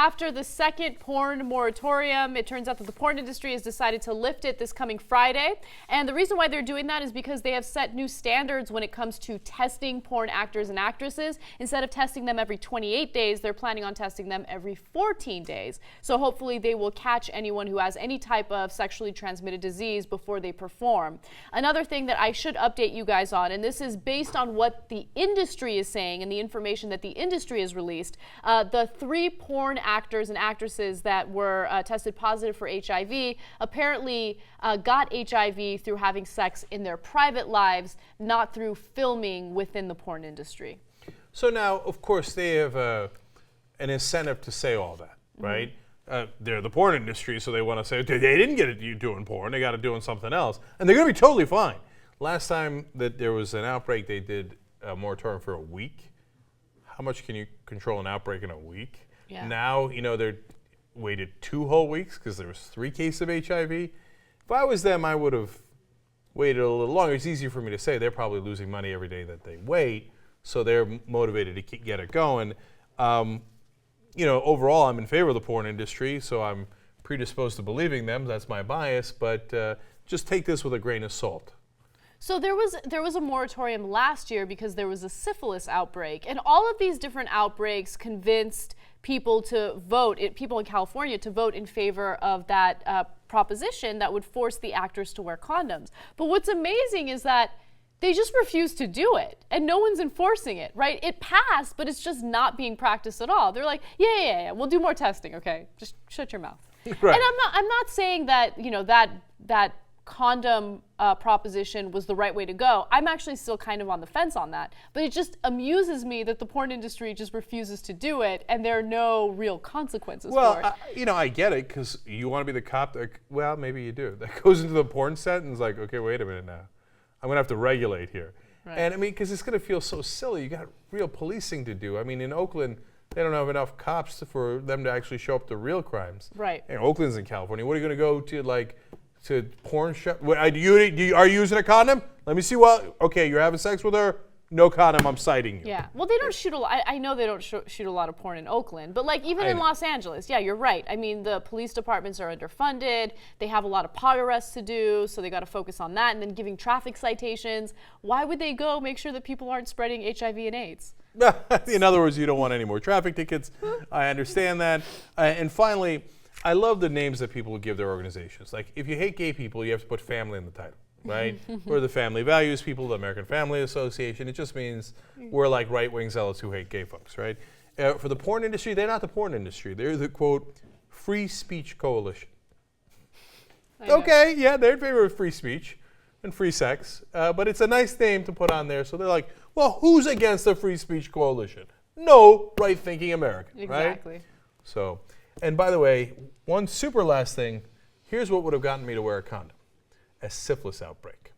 after the second porn moratorium, it turns out that the porn industry has decided to lift it this coming Friday. And the reason why they're doing that is because they have set new standards when it comes to testing porn actors and actresses. Instead of testing them every 28 days, they're planning on testing them every 14 days. So hopefully they will catch anyone who has any type of sexually transmitted disease before they perform. Another thing that I should update you guys on, and this is based on what the industry is saying and the information that the industry has released, the 3 porn actors and actresses that were tested positive for HIV apparently got HIV through having sex in their private lives, not through filming within the porn industry. So now, of course, they have an incentive to say all that, right? They're the porn industry, so they want to say, they didn't get it you doing porn, they got it doing something else. And they're going to be totally fine. Last time that there was an outbreak, they did a moratorium for a week. How much can you control an outbreak in a week? Yeah. Now, they're waited 2 whole weeks because there was 3 cases of HIV. If I was them, I would have waited a little longer. It's easier for me to say they're probably losing money every day that they wait, so they're motivated to get it going. Overall, I'm in favor of the porn industry, so I'm predisposed to believing them. That's my bias, but just take this with a grain of salt. So there was a moratorium last year because there was a syphilis outbreak, and all of these different outbreaks convinced people to vote, people in California to vote in favor of that proposition that would force the actors to wear condoms. But what's amazing is that they just refuse to do it, and no one's enforcing it, right? It passed, but it's just not being practiced at all. They're like, yeah, we'll do more testing, okay? Just shut your mouth. Right. And I'm not saying that that condom proposition was the right way to go. I'm actually still kind of on the fence on that, but it just amuses me that the porn industry just refuses to do it, and there are no real consequences for it. I get it, because you want to be the cop well, maybe you do, that goes into the porn set and is like, okay, wait a minute now. I'm going to have to regulate here. Right. And because it's going to feel so silly. You got real policing to do. In Oakland, they don't have enough cops for them to actually show up to real crimes. Right. And Oakland's in California. What are you going to go to porn shop? Are you using a condom? Let me see okay, you're having sex with her? No condom, I'm citing you. Yeah, well, they don't shoot a lot. I know they don't shoot a lot of porn in Oakland, but even in Los Angeles, yeah, you're right. The police departments are underfunded. They have a lot of pot arrests to do, so they got to focus on that, and then giving traffic citations. Why would they go make sure that people aren't spreading HIV and AIDS? In other words, you don't want any more traffic tickets. I understand that. And finally, I love the names that people give their organizations. Like, if you hate gay people, you have to put family in the title. Right? We're the family values people, the American Family Association. It just means we're like right-wing zealots who hate gay folks, right? For the porn industry, they're not the porn industry. They're the, quote, free speech coalition. Okay, yeah, they're in favor of free speech and free sex, but it's a nice name to put on there. So they're like, well, who's against the free speech coalition? No right-thinking American, exactly. Right? So, and by the way, one super last thing, here's what would have gotten me to wear a condom. A syphilis outbreak.